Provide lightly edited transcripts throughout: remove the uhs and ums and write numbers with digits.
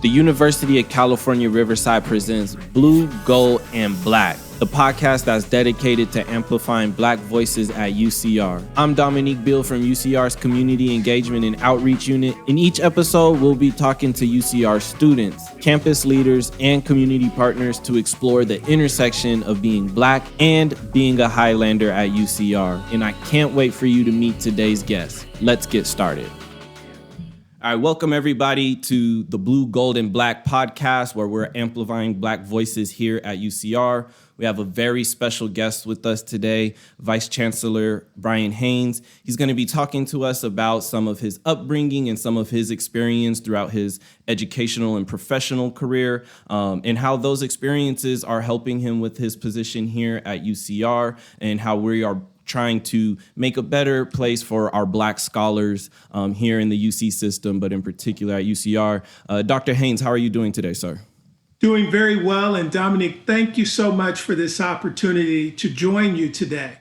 The University of California, Riverside presents Blue, Gold, and Black, the podcast that's dedicated to amplifying Black voices at UCR. I'm Dominique Beale from UCR's Community Engagement and Outreach Unit. In each episode, we'll be talking to UCR students, campus leaders, and community partners to explore the intersection of being Black and being a Highlander at UCR. And I can't wait for you to meet today's guest. Let's get started. All right, welcome everybody to the Blue, Gold, and Black podcast, where we're amplifying Black voices here at UCR. We have a very special guest with us today, Vice Chancellor Brian Haynes. He's going to be talking to us about some of his upbringing and some of his experience throughout his educational and professional career, and how those experiences are helping him with his position here at UCR, and how we are trying to make a better place for our Black scholars here in the UC system, but in particular at UCR. Dr. Haynes, how are you doing today, sir? Doing very well. And Dominique, thank you so much for this opportunity to join you today.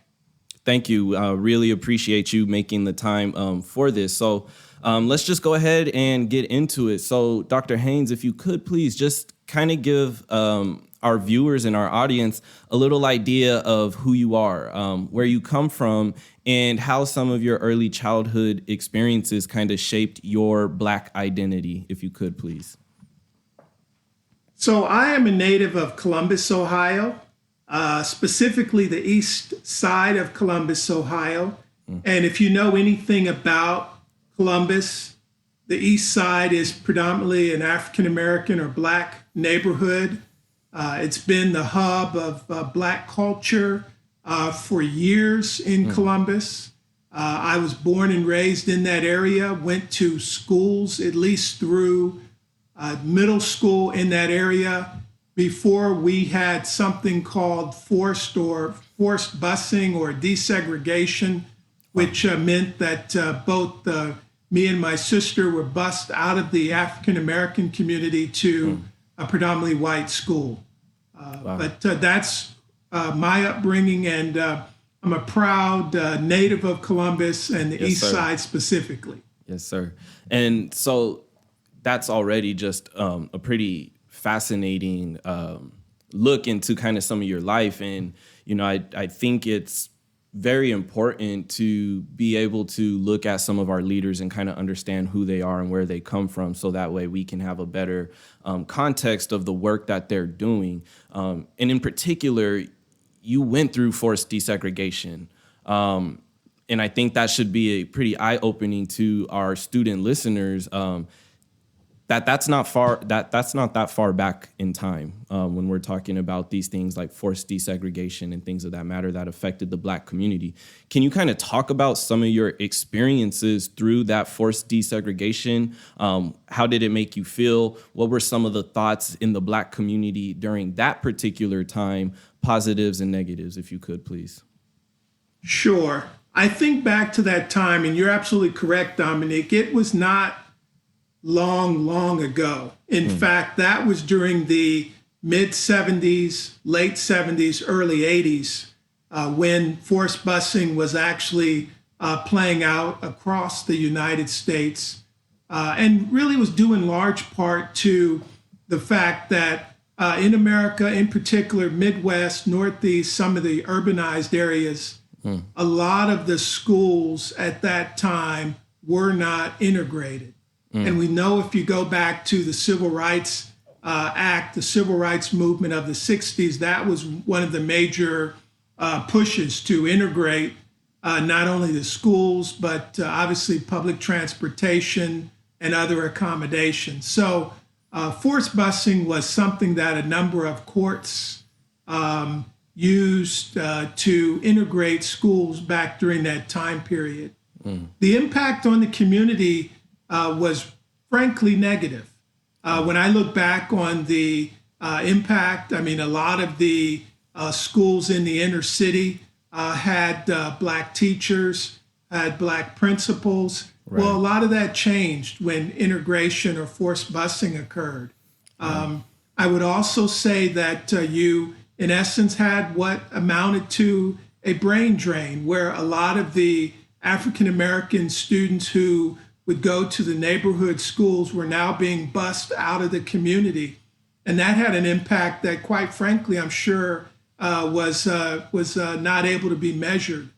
Thank you. Really appreciate you making the time for this. So let's just go ahead and get into it. So Dr. Haynes, if you could please just kind of give our viewers and our audience a little idea of who you are, where you come from, and how some of your early childhood experiences kind of shaped your Black identity, if you could, please. So I am a native of Columbus, Ohio, specifically the east side of Columbus, Ohio. And if you know anything about Columbus, the east side is predominantly an African-American or Black neighborhood. It's been the hub of Black culture for years in Columbus. I was born and raised in that area, went to schools at least through middle school in that area before we had something called forced busing or desegregation, which meant that both me and my sister were bused out of the African-American community to a predominantly white school. Wow. But that's my upbringing, and I'm a proud native of Columbus and the East Side specifically. Yes, sir. And so that's already just a pretty fascinating look into kind of some of your life. And, you know, I think it's very important to be able to look at some of our leaders and kind of understand who they are and where they come from, so that way we can have a better context of the work that they're doing. And in particular, you went through forced desegregation. And I think that should be a pretty eye-opening to our student listeners, that's not that far back in time when we're talking about these things like forced desegregation and things of that matter that affected the Black community. Can you kind of talk about some of your experiences through that forced desegregation? How did it make you feel? What were some of the thoughts in the Black community during that particular time, positives and negatives, if you could, please? Sure. I think back to that time, and you're absolutely correct, Dominique. It was not long ago. In fact, that was during the mid-'70s, late '70s, early '80s, when forced busing was actually playing out across the United States, and really was due in large part to the fact that in America, in particular, Midwest, Northeast, some of the urbanized areas, a lot of the schools at that time were not integrated. And we know if you go back to the Civil Rights Act, the Civil Rights Movement of the 60s, that was one of the major pushes to integrate not only the schools, but obviously public transportation and other accommodations. So forced busing was something that a number of courts used to integrate schools back during that time period. The impact on the community was frankly negative. When I look back on the impact, I mean, a lot of the schools in the inner city had Black teachers, had Black principals. Right. Well, a lot of that changed when integration or forced busing occurred. I would also say that you, in essence, had what amounted to a brain drain, where a lot of the African-American students who would go to the neighborhood schools were now being bused out of the community. And that had an impact that, quite frankly, I'm sure was not able to be measured.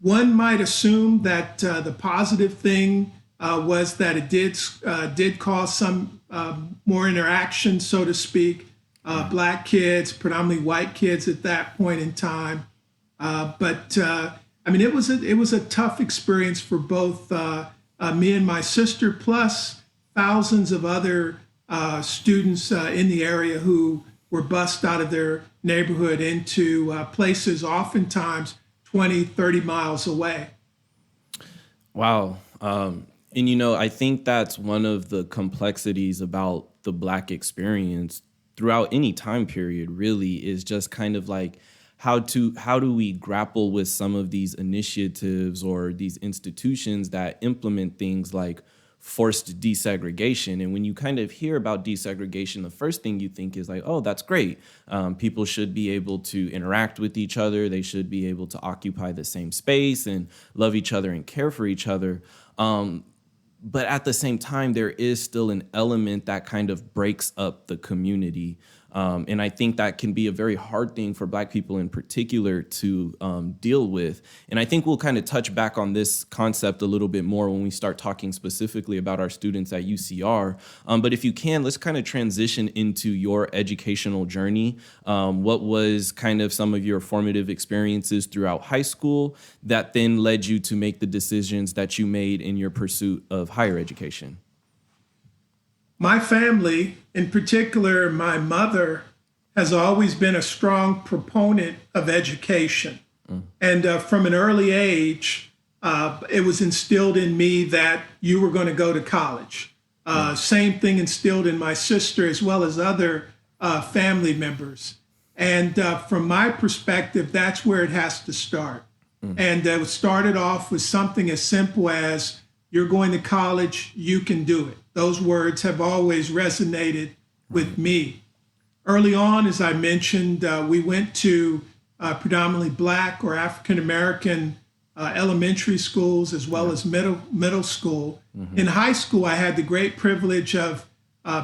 One might assume that the positive thing was that it did cause some more interaction, so to speak. Black kids, predominantly white kids at that point in time. But I mean, it was a tough experience for both me and my sister, plus thousands of other students in the area who were bused out of their neighborhood into places oftentimes 20, 30 miles away. Wow. And, I think that's one of the complexities about the Black experience throughout any time period, really, is just kind of like how do we grapple with some of these initiatives or these institutions that implement things like forced desegregation. And when you kind of hear about desegregation, the first thing you think is like, oh, that's great. People should be able to interact with each other. They should be able to occupy the same space and love each other and care for each other. But at the same time, there is still an element that kind of breaks up the community. And I think that can be a very hard thing for Black people in particular to deal with. And I think we'll kind of touch back on this concept a little bit more when we start talking specifically about our students at UCR. But if you can, let's kind of transition into your educational journey. What was kind of some of your formative experiences throughout high school that then led you to make the decisions that you made in your pursuit of higher education? My family, in particular, my mother, has always been a strong proponent of education. And from an early age, it was instilled in me that you were going to go to college. Same thing instilled in my sister as well as other family members. And from my perspective, that's where it has to start. And it started off with something as simple as, you're going to college, you can do it. Those words have always resonated with me. Early on, as I mentioned, we went to predominantly Black or African American elementary schools as well as middle school. In high school, I had the great privilege of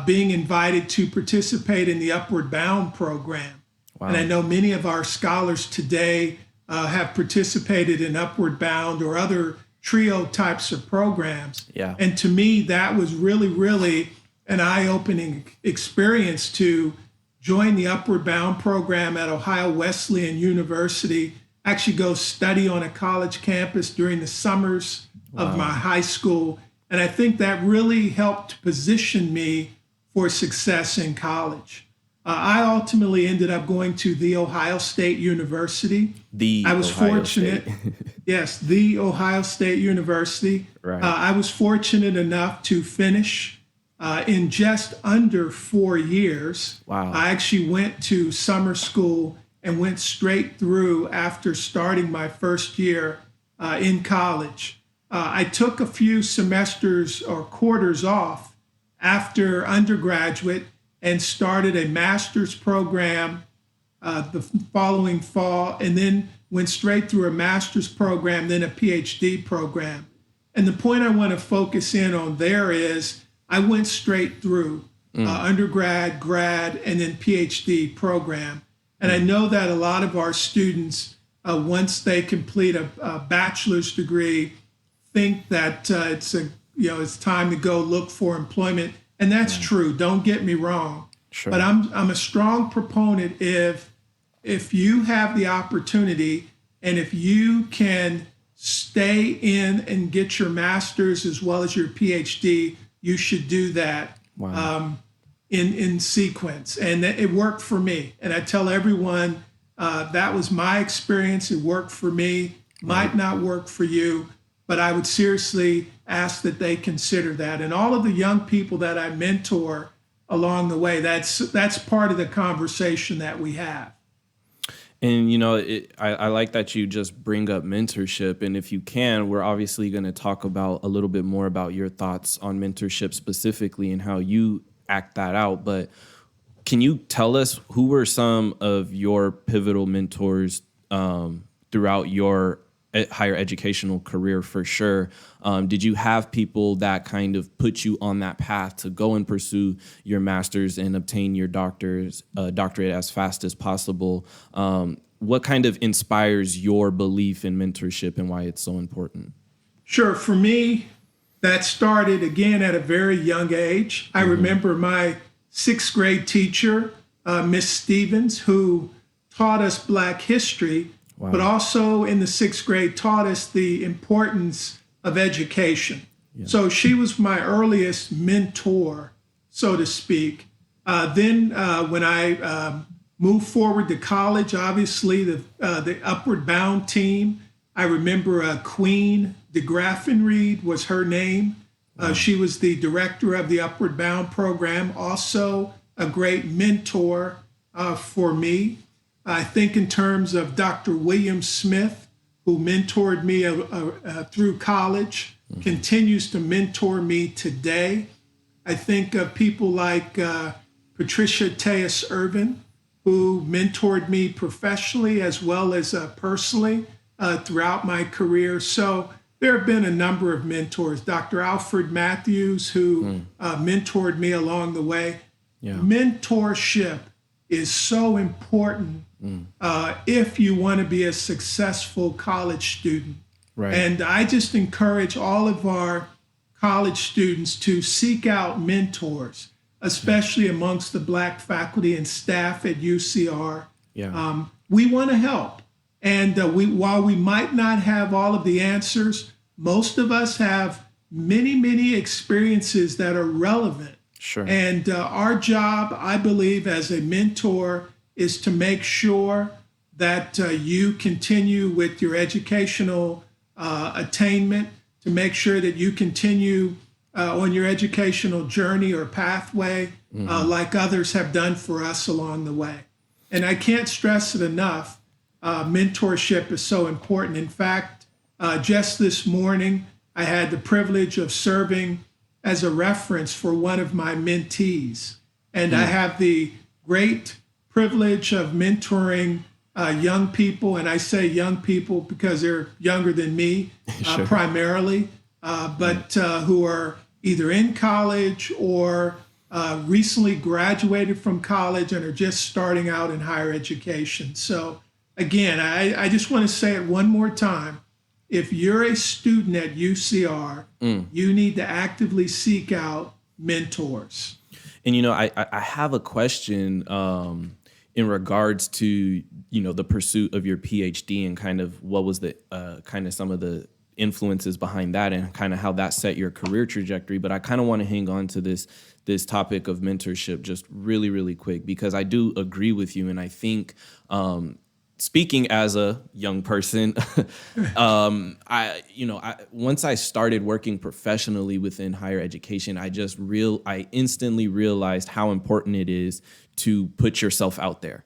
being invited to participate in the Upward Bound program. Wow. And I know many of our scholars today have participated in Upward Bound or other trio types of programs. Yeah. And to me, that was really, really an eye-opening experience to join the Upward Bound program at Ohio Wesleyan University, actually go study on a college campus during the summers of my high school. And I think that really helped position me for success in college. I ultimately ended up going to The Ohio State University. I was fortunate. Yes, The Ohio State University. Right. I was fortunate enough to finish in just under 4 years. Wow. I actually went to summer school and went straight through after starting my first year in college. I took a few semesters or quarters off after undergraduate and started a master's program the following fall, and then went straight through a master's program, then a PhD program. And the point I want to focus in on there is I went straight through undergrad, grad, and then PhD program. And I know that a lot of our students, once they complete a bachelor's degree, think that it's time to go look for employment. And that's true. Don't get me wrong. Sure. But I'm a strong proponent if you have the opportunity and if you can stay in and get your master's as well as your PhD, you should do that in sequence. And it worked for me. And I tell everyone that was my experience. It worked for me. Might not work for you. But I would seriously ask that they consider that. And all of the young people that I mentor along the way, that's part of the conversation that we have. And, I like that you just bring up mentorship. And if you can, we're obviously going to talk about a little bit more about your thoughts on mentorship specifically and how you act that out. But can you tell us who were some of your pivotal mentors throughout your higher educational career for sure. Did you have people that kind of put you on that path to go and pursue your master's and obtain your doctorate as fast as possible? What kind of inspires your belief in mentorship and why it's so important? Sure. For me, that started again at a very young age. I remember my sixth grade teacher, Miss Stevens, who taught us Black history, but also in the sixth grade taught us the importance of education. Yeah. So she was my earliest mentor, so to speak. Then when I moved forward to college, obviously the Upward Bound team, I remember Queen DeGraffenreid was her name. She was the director of the Upward Bound program, also a great mentor for me. I think in terms of Dr. William Smith, who mentored me through college, continues to mentor me today. I think of people like Patricia Tejas Irvin, who mentored me professionally as well as personally throughout my career. So there have been a number of mentors. Dr. Alfred Matthews, who mentored me along the way. Yeah. Mentorship is so important if you want to be a successful college student. Right. And I just encourage all of our college students to seek out mentors, especially amongst the Black faculty and staff at UCR. Yeah. We want to help. And while we might not have all of the answers, most of us have many, many experiences that are relevant. Sure. And our job, I believe, as a mentor is to make sure that you continue with your educational attainment, to make sure that you continue on your educational journey or pathway like others have done for us along the way. And I can't stress it enough. Mentorship is so important. In fact, just this morning, I had the privilege of serving as a reference for one of my mentees. And I have the great privilege of mentoring young people. And I say young people because they're younger than me sure. primarily, but who are either in college or recently graduated from college and are just starting out in higher education. So again, I just want to say it one more time. If you're a student at UCR, you need to actively seek out mentors. And, you know, I have a question in regards to, you know, the pursuit of your PhD and kind of what was the kind of some of the influences behind that and kind of how that set your career trajectory. But I kind of want to hang on to this topic of mentorship just really, really quick, because I do agree with you. And I think speaking as a young person, once I started working professionally within higher education, I instantly realized how important it is to put yourself out there,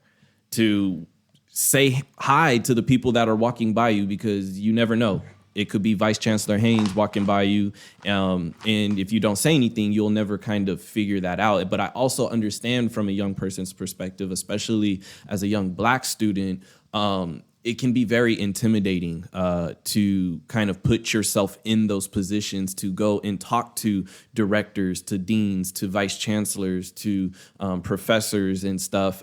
to say hi to the people that are walking by you, because you never know. It could be Vice Chancellor Haynes walking by you, and if you don't say anything, you'll never kind of figure that out. But I also understand from a young person's perspective, especially as a young Black student, it can be very intimidating to kind of put yourself in those positions, to go and talk to directors, to deans, to vice chancellors, to professors and stuff.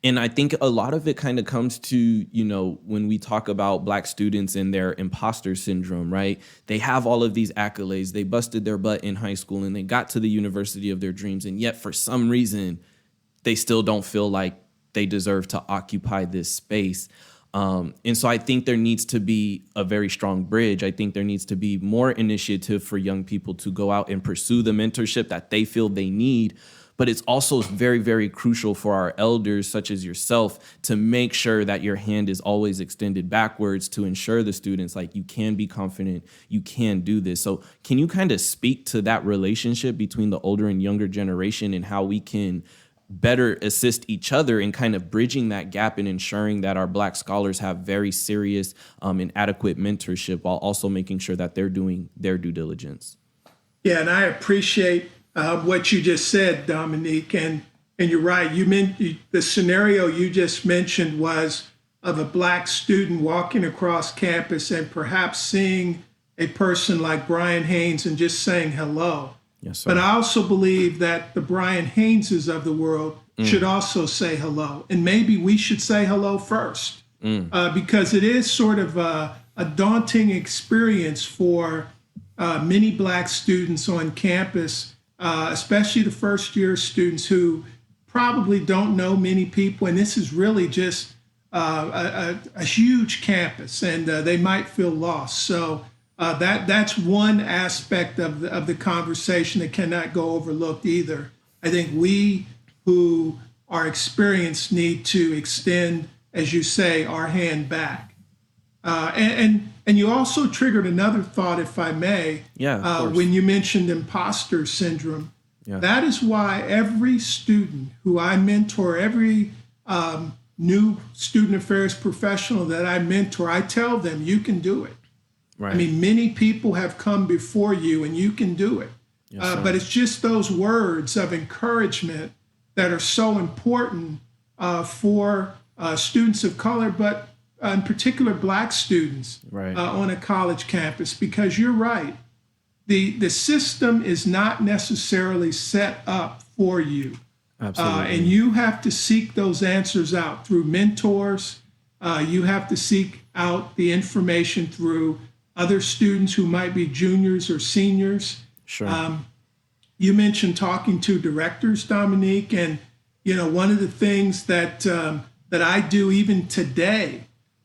And I think a lot of it kind of comes to, you know, when we talk about Black students and their imposter syndrome, right? They have all of these accolades. They busted their butt in high school and they got to the university of their dreams. And yet for some reason, they still don't feel like they deserve to occupy this space. And so I think there needs to be a very strong bridge. I think there needs to be more initiative for young people to go out and pursue the mentorship that they feel they need. But it's also very, very crucial for our elders, such as yourself, to make sure that your hand is always extended backwards to ensure the students, like, you can be confident, you can do this. So can you kind of speak to that relationship between the older and younger generation and how we can better assist each other in kind of bridging that gap and ensuring that our Black scholars have very serious and adequate mentorship while also making sure that they're doing their due diligence? Yeah, and I appreciate what you just said, Dominique, and you're right. You meant the scenario you just mentioned was of a Black student walking across campus and perhaps seeing a person like Brian Haynes and just saying hello. Yes, sir. But I also believe that the Brian Hayneses of the world should also say hello. And maybe we should say hello first, because it is sort of a daunting experience for many Black students on campus, especially the first year students who probably don't know many people. And this is really just a huge campus, and they might feel lost. So that's one aspect of the conversation that cannot go overlooked either. I think we who are experienced need to extend, as you say, our hand back. And you also triggered another thought, if I may, when you mentioned imposter syndrome. Yeah. That is why every student who I mentor, every new student affairs professional that I mentor, I tell them, you can do it. Right. I mean, many people have come before you and you can do it. Yes, but it's just those words of encouragement that are so important for students of color, but in particular Black students on a college campus, because you're right. The system is not necessarily set up for you. Absolutely. And you have to seek those answers out through mentors. You have to seek out the information through other students who might be juniors or seniors. Sure. You mentioned talking to directors, Dominique, and one of the things that I do even today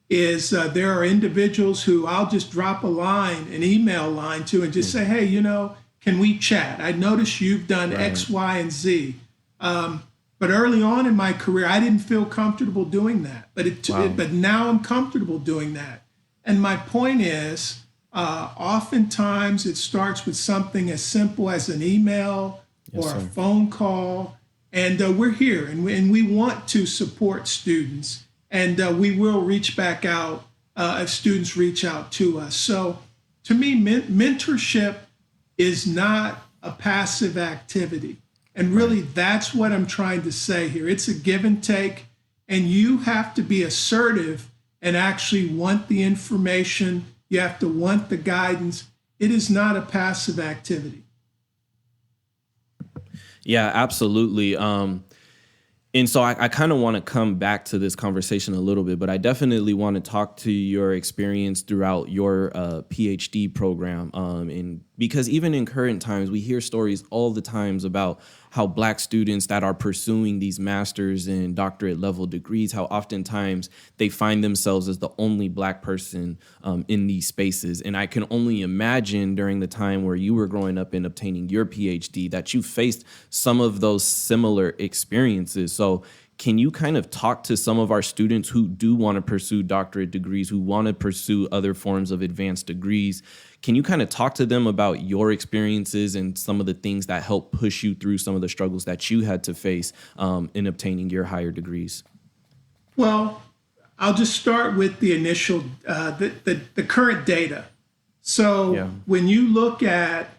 is there are individuals who I'll just drop an email line to, and just say, hey, can we chat? I noticed you've done X, Y, and Z. But early on in my career, I didn't feel comfortable doing that. But now I'm comfortable doing that. And my point is, oftentimes it starts with something as simple as an email or a phone call. And we're here, and we want to support students. And we will reach back out if students reach out to us. So to me, mentorship is not a passive activity. And really, that's what I'm trying to say here. It's a give and take, and you have to be assertive and actually want the information. You have to want the guidance. It is not a passive activity. Yeah, absolutely. And so I kind of want to come back to this conversation a little bit, but I definitely want to talk to your experience throughout your PhD program. And because even in current times, we hear stories all the times about how Black students that are pursuing these master's and doctorate level degrees, how oftentimes they find themselves as the only Black person in these spaces. And I can only imagine during the time where you were growing up and obtaining your PhD that you faced some of those similar experiences. So can you kind of talk to some of our students who do want to pursue doctorate degrees, who want to pursue other forms of advanced degrees? Can you kind of talk to them about your experiences and some of the things that help push you through some of the struggles that you had to face in obtaining your higher degrees? Well, I'll just start with the initial, the current data. So when you look at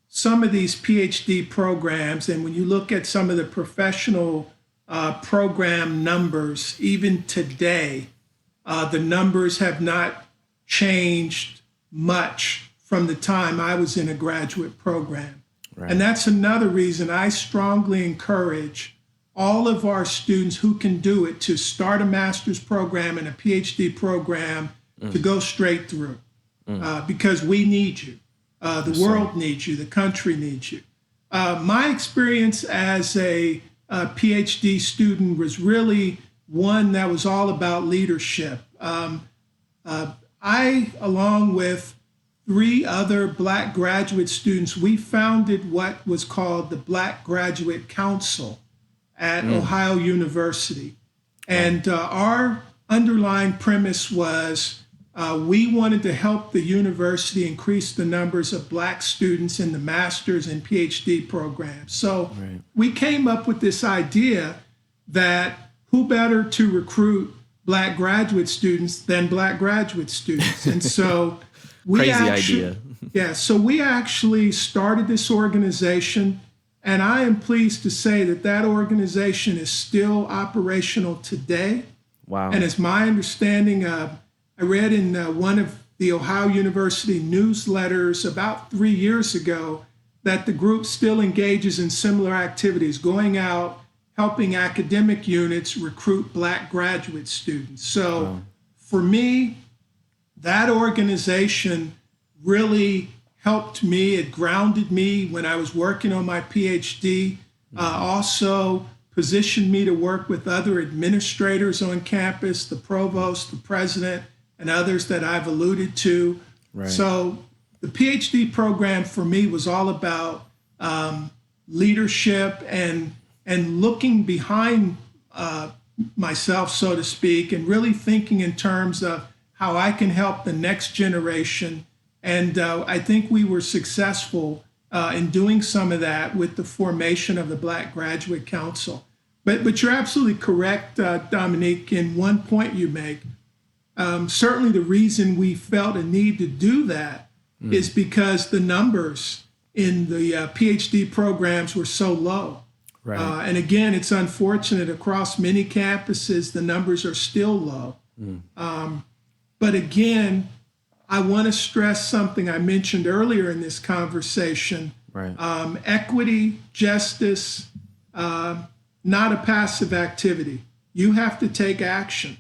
some of these PhD programs, and when you look at some of the professional program numbers, even today, the numbers have not changed much from the time I was in a graduate program. Right. And that's another reason I strongly encourage all of our students who can do it to start a master's program and a PhD program to go straight through, because we need you. The world needs you. The country needs you. My experience as a PhD student was really one that was all about leadership. I, along with 3 other Black graduate students, we founded what was called the Black Graduate Council at Ohio University. And our underlying premise was we wanted to help the university increase the numbers of Black students in the master's and PhD programs. So we came up with this idea that who better to recruit Black graduate students than Black graduate students. And so we so we actually started this organization, and I am pleased to say that organization is still operational today. Wow. And it's my understanding, I read in one of the Ohio University newsletters about 3 years ago that the group still engages in similar activities, going out, helping academic units recruit Black graduate students. So for me, that organization really helped me. It grounded me when I was working on my PhD. Also positioned me to work with other administrators on campus, the provost, the president, and others that I've alluded to. Right. So the PhD program for me was all about leadership and looking behind myself, so to speak, and really thinking in terms of how I can help the next generation. And I think we were successful in doing some of that with the formation of the Black Graduate Council. But you're absolutely correct, Dominique, in one point you make. Certainly the reason we felt a need to do that is because the numbers in the PhD programs were so low. Right. And again, it's unfortunate across many campuses, the numbers are still low. But again, I want to stress something I mentioned earlier in this conversation. Right. Equity, justice, not a passive activity. You have to take action.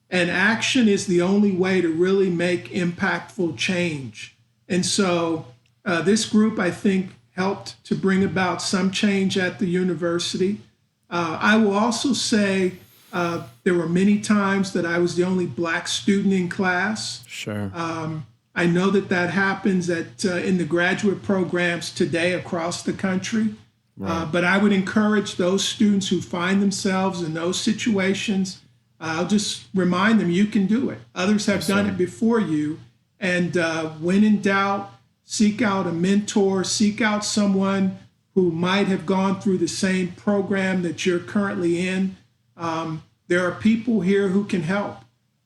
And action is the only way to really make impactful change. And so this group, I think, helped to bring about some change at the university. I will also say there were many times that I was the only Black student in class. Sure. I know that happens in the graduate programs today across the country. Right. But I would encourage those students who find themselves in those situations, I'll just remind them you can do it. Others have done it before you. And when in doubt, seek out a mentor, seek out someone who might have gone through the same program that you're currently in. There are people here who can help.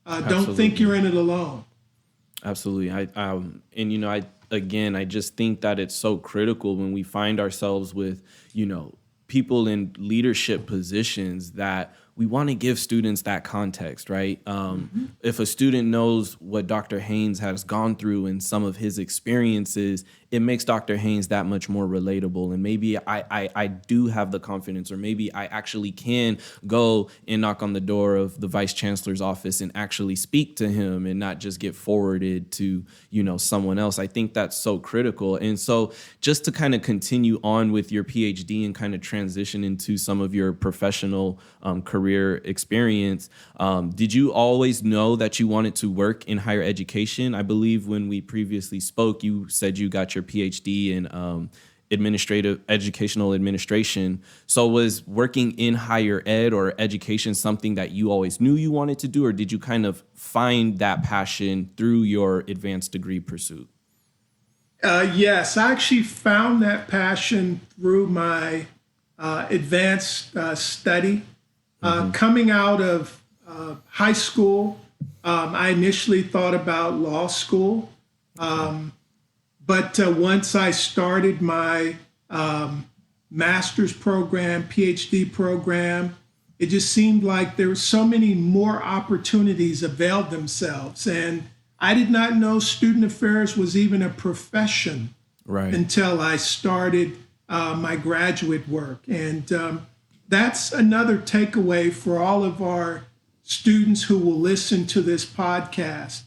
Don't think you're in it alone. Absolutely. I just think that it's so critical when we find ourselves with, people in leadership positions that we want to give students that context, right? If a student knows what Dr. Haynes has gone through and some of his experiences, it makes Dr. Haynes that much more relatable. And maybe I do have the confidence, or maybe I actually can go and knock on the door of the Vice Chancellor's office and actually speak to him and not just get forwarded to, someone else. I think that's so critical. And so just to kind of continue on with your PhD and kind of transition into some of your professional career experience, did you always know that you wanted to work in higher education? I believe when we previously spoke, you said you got your PhD in educational administration. So was working in higher ed or education something that you always knew you wanted to do, or did you kind of find that passion through your advanced degree pursuit? Yes, I actually found that passion through my advanced study. Coming out of high school, I initially thought about law school. But once I started my master's program, PhD program, it just seemed like there were so many more opportunities availed themselves. And I did not know student affairs was even a profession until I started my graduate work. And that's another takeaway for all of our students who will listen to this podcast.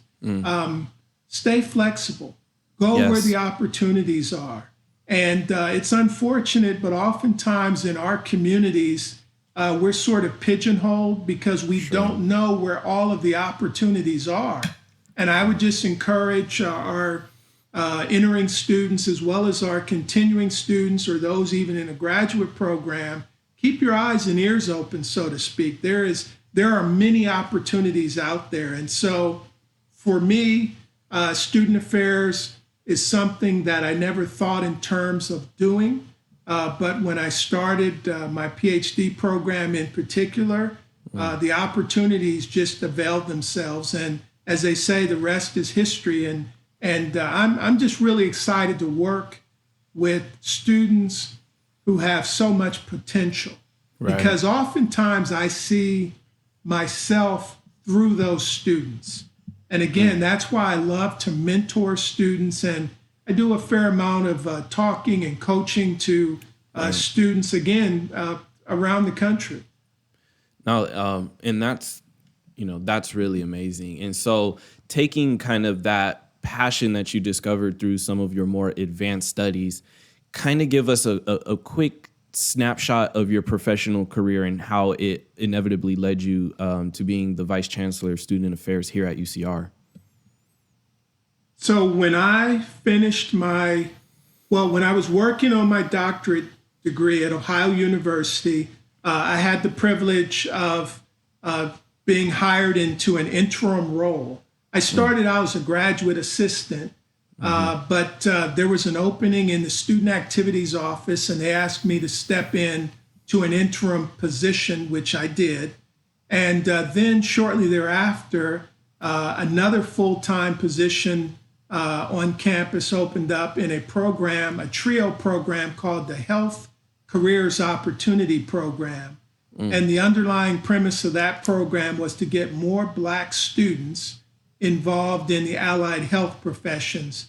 Stay flexible. Go where the opportunities are. And it's unfortunate, but oftentimes in our communities, we're sort of pigeonholed because we don't know where all of the opportunities are. And I would just encourage our entering students, as well as our continuing students, or those even in a graduate program, keep your eyes and ears open, so to speak. There are many opportunities out there. And so for me, student affairs is something that I never thought in terms of doing. But when I started my PhD program in particular, the opportunities just availed themselves. And as they say, the rest is history. And I'm just really excited to work with students who have so much potential. Because oftentimes I see myself through those students. And again, that's why I love to mentor students, and I do a fair amount of talking and coaching to students, again, around the country. Now, and that's really amazing. And so taking kind of that passion that you discovered through some of your more advanced studies, kind of give us a quick snapshot of your professional career and how it inevitably led you to being the Vice Chancellor of Student Affairs here at UCR. So when I finished when I was working on my doctorate degree at Ohio University, I had the privilege of being hired into an interim role. I started out as a graduate assistant, but there was an opening in the student activities office, and they asked me to step in to an interim position, which I did. And then shortly thereafter, another full-time position on campus opened up in a TRIO program called the Health Careers Opportunity Program. And the underlying premise of that program was to get more Black students involved in the allied health professions,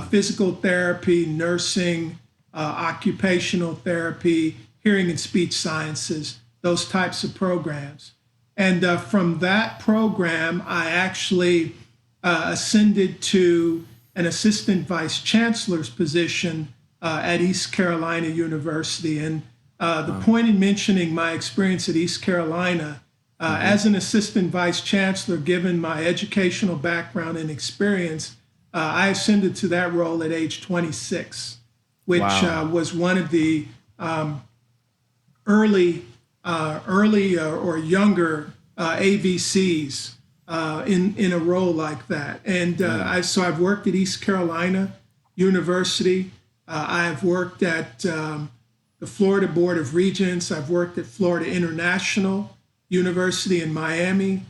physical therapy, nursing, occupational therapy, hearing and speech sciences, those types of programs. And from that program, I actually ascended to an assistant vice chancellor's position at East Carolina University. And the point in mentioning my experience at East Carolina, as an assistant vice chancellor, given my educational background and experience, I ascended to that role at age 26, which was one of the early or younger AVCs in a role like that. And so I've worked at East Carolina University. I've worked at the Florida Board of Regents. I've worked at Florida International University in Miami,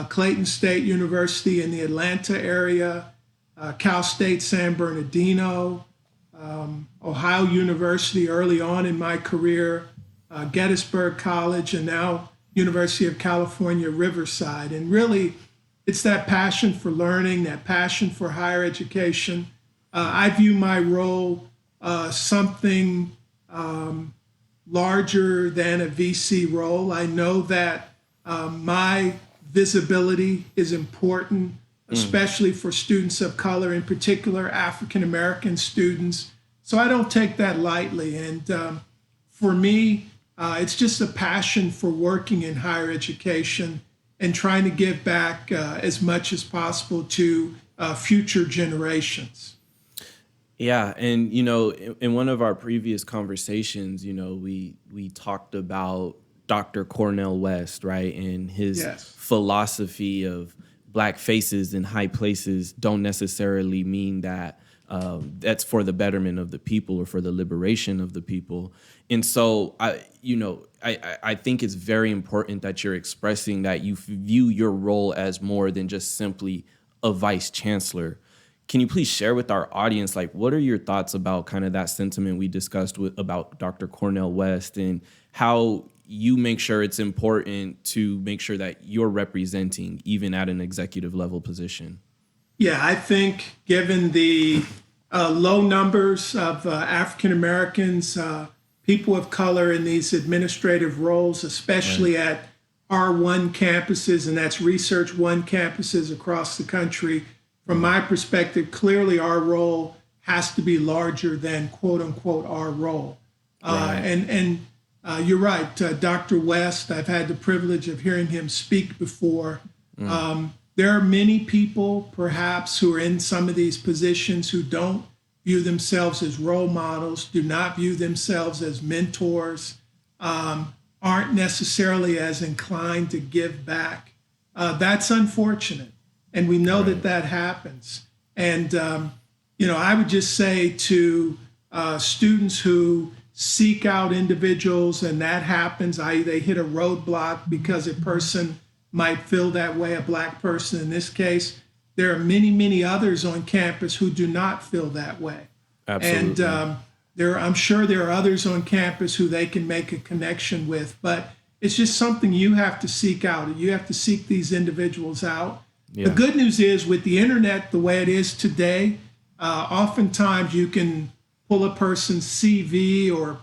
Clayton State University in the Atlanta area, Cal State San Bernardino, Ohio University early on in my career, Gettysburg College, and now University of California, Riverside. And really, it's that passion for learning, that passion for higher education. I view my role something larger than a VC role. I know that my visibility is important, especially for students of color, in particular African American students. So I don't take that lightly. And for me, it's just a passion for working in higher education and trying to give back as much as possible to future generations. Yeah, and in one of our previous conversations, we talked about Dr. Cornel West, right, and his philosophy of Black faces in high places don't necessarily mean that that's for the betterment of the people or for the liberation of the people. And so I think it's very important that you're expressing that you view your role as more than just simply a vice chancellor. Can you please share with our audience, what are your thoughts about kind of that sentiment we discussed about Dr. Cornel West and how you make sure it's important to make sure that you're representing even at an executive level position? Yeah, I think given the low numbers of African Americans, people of color in these administrative roles, especially at R1 campuses, and that's Research 1 campuses across the country, from my perspective, clearly our role has to be larger than quote unquote our role. And you're right, Dr. West, I've had the privilege of hearing him speak before. There are many people perhaps who are in some of these positions who don't view themselves as role models, do not view themselves as mentors, aren't necessarily as inclined to give back. That's unfortunate. And we know that happens. And, I would just say to students who seek out individuals and that happens, i.e. they hit a roadblock because a person might feel that way, a Black person in this case, there are many, many others on campus who do not feel that way. Absolutely. And I'm sure there are others on campus who they can make a connection with, but It's just something you have to seek out. You have to seek these individuals out. Yeah. The good news is with the internet the way it is today, oftentimes you can pull a person's CV or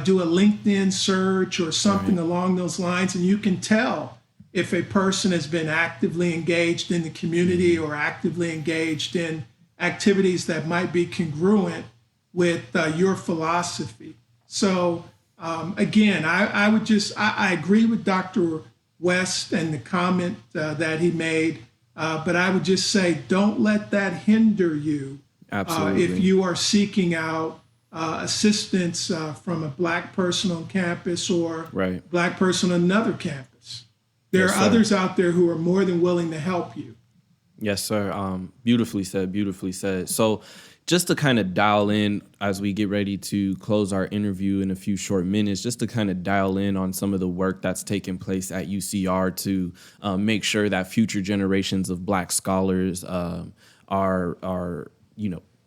do a LinkedIn search or something along those lines, and you can tell if a person has been actively engaged in the community or actively engaged in activities that might be congruent with your philosophy. So again, I agree with Dr. West and the comment that he made, but I would just say don't let that hinder you. Absolutely. If you are seeking out assistance from a Black person on campus or Black person on another campus. There are others out there who are more than willing to help you. Yes, sir. Beautifully said, beautifully said. So just to kind of dial in as we get ready to close our interview in a few short minutes, just to kind of dial in on some of the work that's taking place at UCR to make sure that future generations of Black scholars are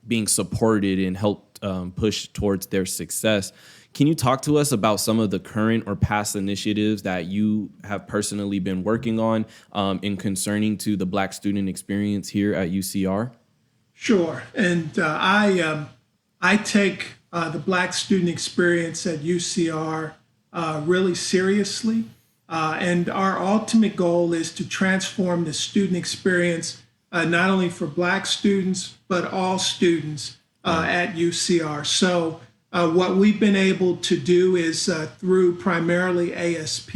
being supported and helped push towards their success. Can you talk to us about some of the current or past initiatives that you have personally been working on in concerning to the Black student experience here at UCR? Sure. And I take the Black student experience at UCR really seriously. And our ultimate goal is to transform the student experience, not only for Black students, but all students at UCR. So what we've been able to do is through primarily ASP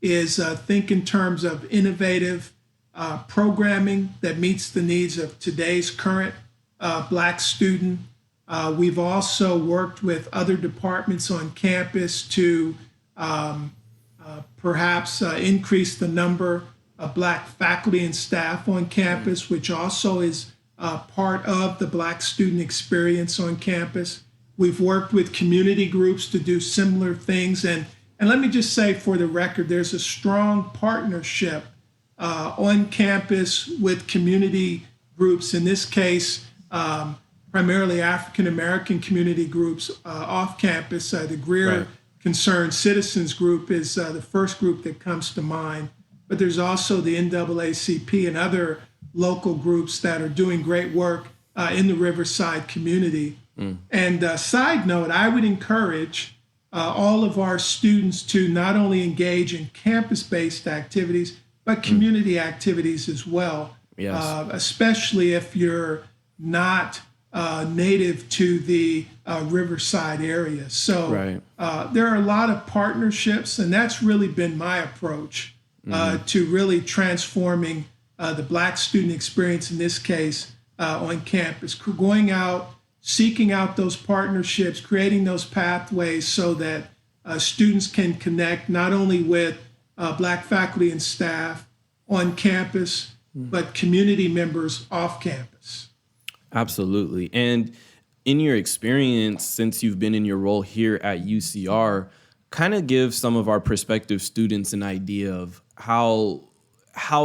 is think in terms of innovative programming that meets the needs of today's current Black student. We've also worked with other departments on campus to perhaps increase the number of Black faculty and staff on campus, which also is part of the Black student experience on campus. We've worked with community groups to do similar things. And let me just say for the record, there's a strong partnership on campus with community groups, in this case, primarily African-American community groups off campus. The Greer Concerned Citizens Group is the first group that comes to mind, but there's also the NAACP and other local groups that are doing great work in the Riverside community. And side note, I would encourage all of our students to not only engage in campus-based activities, but community activities as well, especially if you're not native to the Riverside area. So there are a lot of partnerships, and that's really been my approach to really transforming the Black student experience, in this case, on campus, going out, seeking out those partnerships, creating those pathways so that students can connect not only with Black faculty and staff on campus, but community members off campus. Absolutely. And in your experience, since you've been in your role here at UCR, kind of give some of our prospective students an idea of how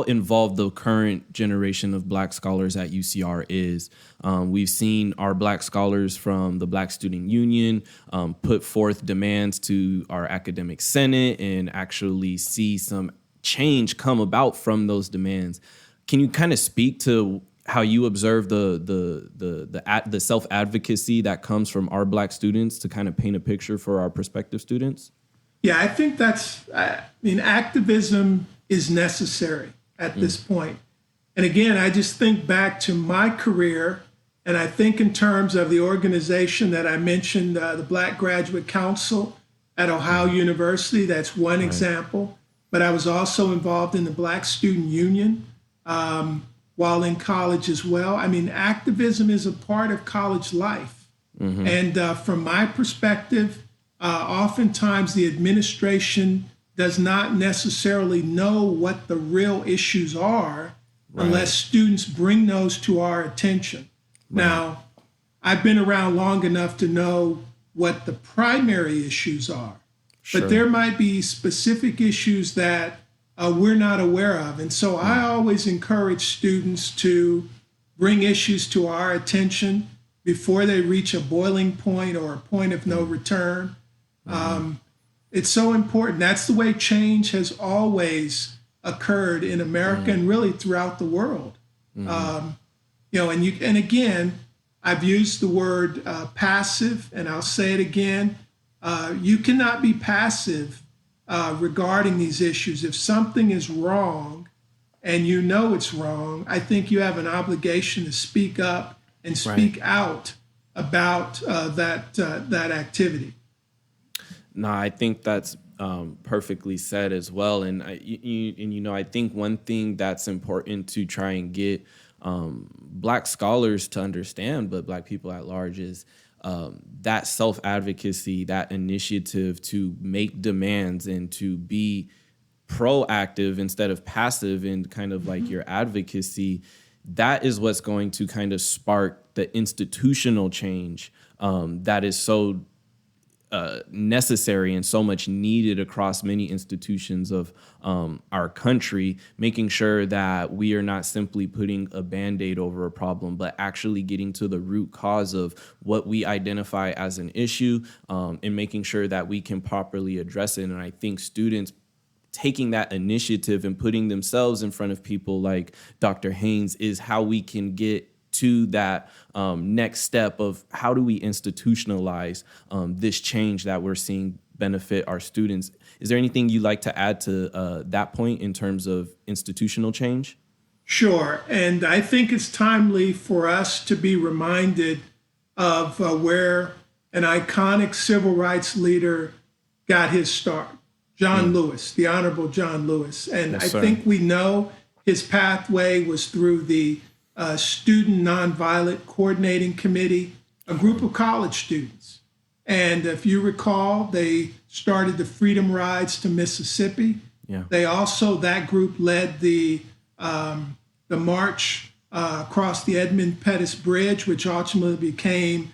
involved the current generation of Black scholars at UCR is. We've seen our Black scholars from the Black Student Union put forth demands to our academic senate and actually see some change come about from those demands. Can you kind of speak to how you observe the self-advocacy that comes from our Black students to kind of paint a picture for our prospective students? Yeah, I think activism is necessary at this point. And again, I just think back to my career, and I think in terms of the organization that I mentioned, the Black Graduate Council at Ohio University, that's one example. But I was also involved in the Black Student Union while in college as well. I mean, activism is a part of college life. And from my perspective, oftentimes the administration does not necessarily know what the real issues are unless students bring those to our attention. Now, I've been around long enough to know what the primary issues are, but there might be specific issues that we're not aware of. And so I always encourage students to bring issues to our attention before they reach a boiling point or a point of no return. It's so important. That's the way change has always occurred in America and really throughout the world. And again, I've used the word passive, and I'll say it again. You cannot be passive regarding these issues. If something is wrong and you know it's wrong, I think you have an obligation to speak up and speak out about that activity. No, I think that's perfectly said as well. And I think one thing that's important to try and get Black scholars to understand, but Black people at large, is that self-advocacy, that initiative to make demands and to be proactive instead of passive in kind of like your advocacy. That is what's going to kind of spark the institutional change that is so necessary and so much needed across many institutions of our country, making sure that we are not simply putting a Band-Aid over a problem, but actually getting to the root cause of what we identify as an issue, and making sure that we can properly address it. And I think students taking that initiative and putting themselves in front of people like Dr. Haynes is how we can get to that next step of how do we institutionalize this change that we're seeing benefit our students. Is there anything you'd like to add to that point in terms of institutional change? Sure. And I think it's timely for us to be reminded of where an iconic civil rights leader got his start, John Lewis, the Honorable John Lewis. And Yes, I sir. think we know his pathway was through the Student Nonviolent Coordinating Committee, a group of college students. And if you recall, they started the Freedom Rides to Mississippi. Yeah. They also, that group led the march across the Edmund Pettus Bridge, which ultimately became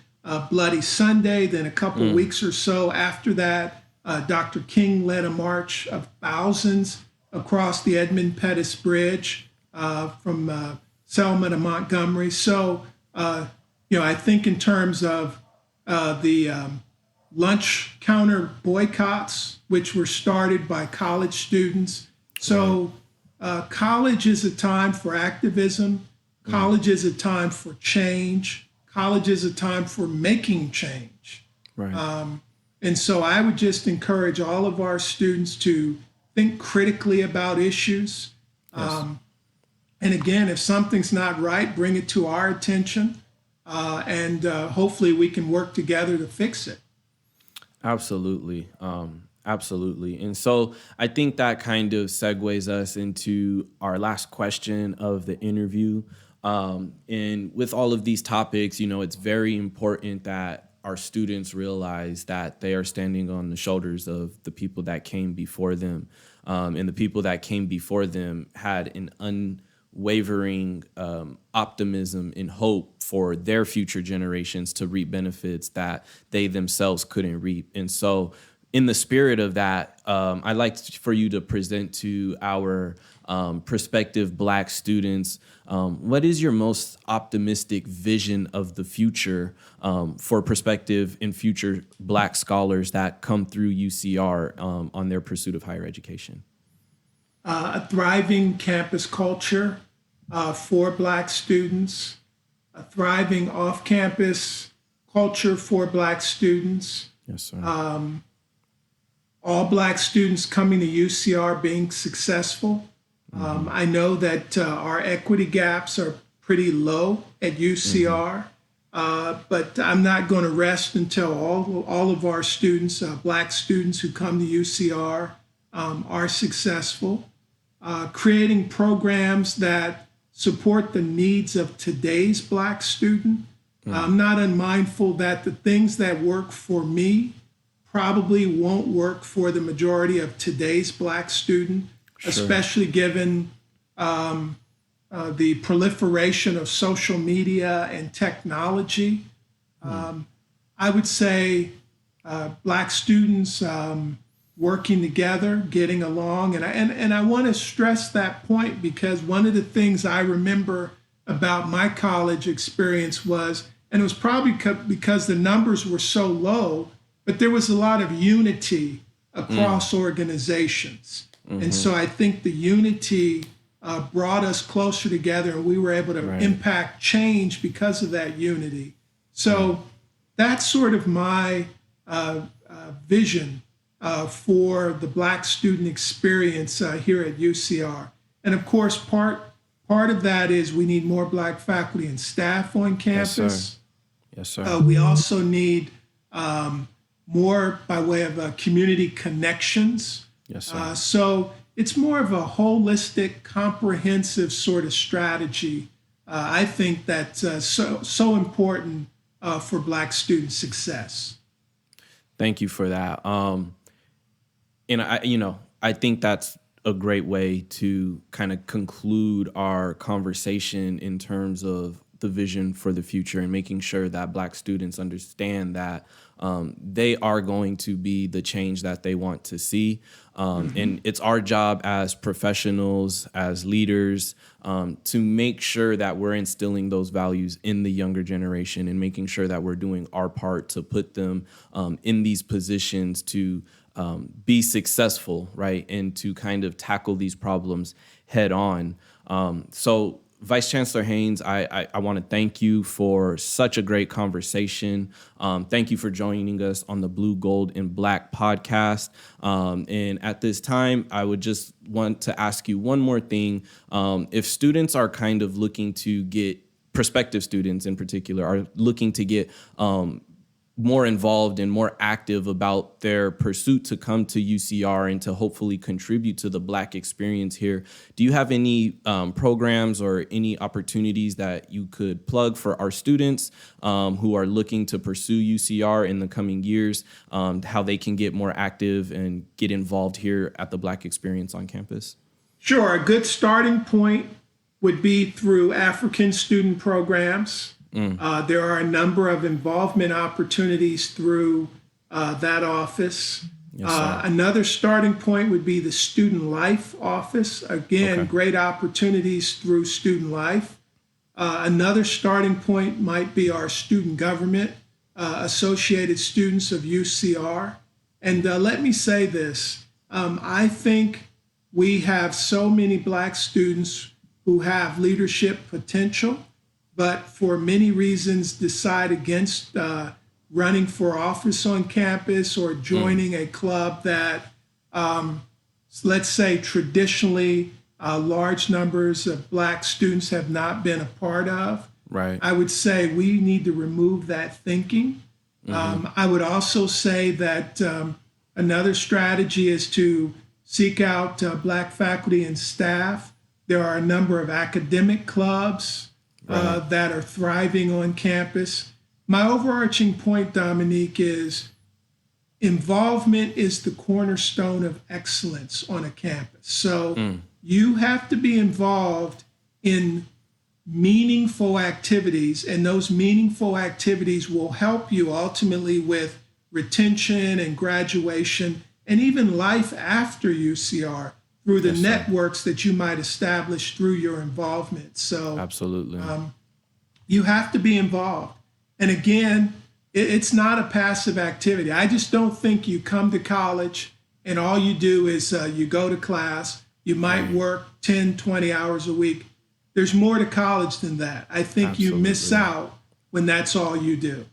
Bloody Sunday. Then a couple of weeks or so after that, Dr. King led a march of thousands across the Edmund Pettus Bridge from Selma to Montgomery. So, I think in terms of the lunch counter boycotts, which were started by college students. So college is a time for activism. College is a time for change. College is a time for making change. Right. And so I would just encourage all of our students to think critically about issues. Yes. And again, if something's not right, bring it to our attention, and hopefully we can work together to fix it. Absolutely. Absolutely. And so I think that kind of segues us into our last question of the interview. And with all of these topics, it's very important that our students realize that they are standing on the shoulders of the people that came before them. And the people that came before them had an unwavering optimism and hope for their future generations to reap benefits that they themselves couldn't reap. And so in the spirit of that, I'd like for you to present to our prospective Black students, what is your most optimistic vision of the future for prospective and future Black scholars that come through UCR on their pursuit of higher education? A thriving campus culture for Black students, a thriving off-campus culture for Black students. Yes, sir. All Black students coming to UCR being successful. I know that our equity gaps are pretty low at UCR, but I'm not going to rest until all of our students, Black students who come to UCR, are successful. Creating programs that support the needs of today's Black student. I'm not unmindful that the things that work for me probably won't work for the majority of today's Black student, especially given the proliferation of social media and technology. I would say Black students working together, getting along. And I want to stress that point because one of the things I remember about my college experience was, and it was probably because the numbers were so low, but there was a lot of unity across organizations. And so I think the unity brought us closer together, and we were able to impact change because of that unity. So that's sort of my vision for the Black student experience here at UCR. And of course, part of that is we need more Black faculty and staff on campus. Yes, sir. We also need more by way of community connections. Yes, sir. So it's more of a holistic, comprehensive sort of strategy. I think that's so important for Black student success. Thank you for that. And I think that's a great way to kind of conclude our conversation in terms of the vision for the future and making sure that Black students understand that they are going to be the change that they want to see. And it's our job as professionals, as leaders, to make sure that we're instilling those values in the younger generation and making sure that we're doing our part to put them in these positions to be successful, right? And to kind of tackle these problems head on. So Vice Chancellor Haynes, I want to thank you for such a great conversation. Thank you for joining us on the Blue, Gold, and Black podcast. And at this time, I would just want to ask you one more thing. If students are kind of looking to get, prospective students in particular, are looking to get more involved and more active about their pursuit to come to UCR and to hopefully contribute to the Black experience here, do you have any programs or any opportunities that you could plug for our students who are looking to pursue UCR in the coming years, how they can get more active and get involved here at the Black experience on campus? Sure. A good starting point would be through African student programs. There are a number of involvement opportunities through that office. Yes, another starting point would be the Student Life Office. Again, great opportunities through Student Life. Another starting point might be our student government, Associated Students of UCR. And let me say this, I think we have so many Black students who have leadership potential, but for many reasons decide against running for office on campus or joining a club that, let's say, traditionally large numbers of Black students have not been a part of. Right. I would say we need to remove that thinking. I would also say that another strategy is to seek out Black faculty and staff. There are a number of academic clubs that are thriving on campus. My overarching point, Dominique, is involvement is the cornerstone of excellence on a campus. So you have to be involved in meaningful activities, and those meaningful activities will help you ultimately with retention and graduation and even life after UCR through the networks that you might establish through your involvement. So absolutely, you have to be involved. And again, it's not a passive activity. I just don't think you come to college and all you do is you go to class, you might work 10, 20 hours a week. There's more to college than that. I think you miss out when that's all you do.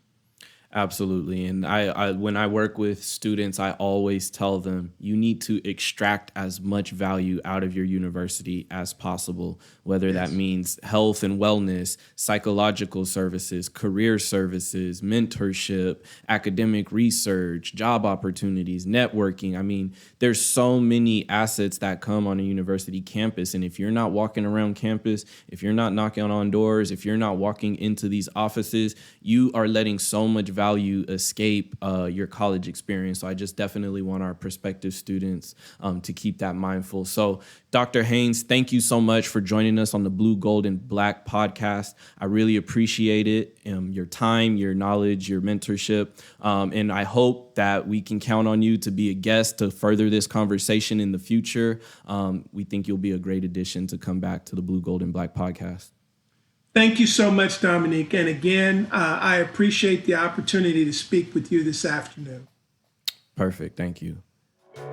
Absolutely. And I when I work with students, I always tell them you need to extract as much value out of your university as possible, whether that means health and wellness, psychological services, career services, mentorship, academic research, job opportunities, networking. I mean, there's so many assets that come on a university campus. And if you're not walking around campus, if you're not knocking on doors, if you're not walking into these offices, you are letting so much value escape your college experience. So I just definitely want our prospective students to keep that mindful. So Dr. Haynes, thank you so much for joining us on the Blue, Gold, and Black podcast. I really appreciate it, your time, your knowledge, your mentorship. And I hope that we can count on you to be a guest to further this conversation in the future. We think you'll be a great addition to come back to the Blue, Gold, and Black podcast. Thank you so much, Dominique. And again, I appreciate the opportunity to speak with you this afternoon. Perfect. Thank you.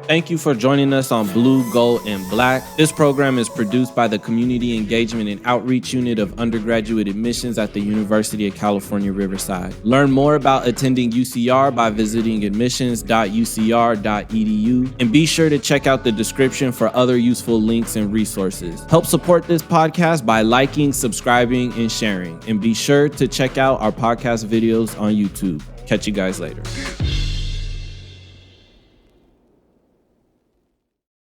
Thank you for joining us on Blue, Gold, and Black. This program is produced by the Community Engagement and Outreach Unit of Undergraduate Admissions at the University of California, Riverside. Learn more about attending UCR by visiting admissions.ucr.edu, and be sure to check out the description for other useful links and resources. Help support this podcast by liking, subscribing, and sharing. And be sure to check out our podcast videos on YouTube. Catch you guys later.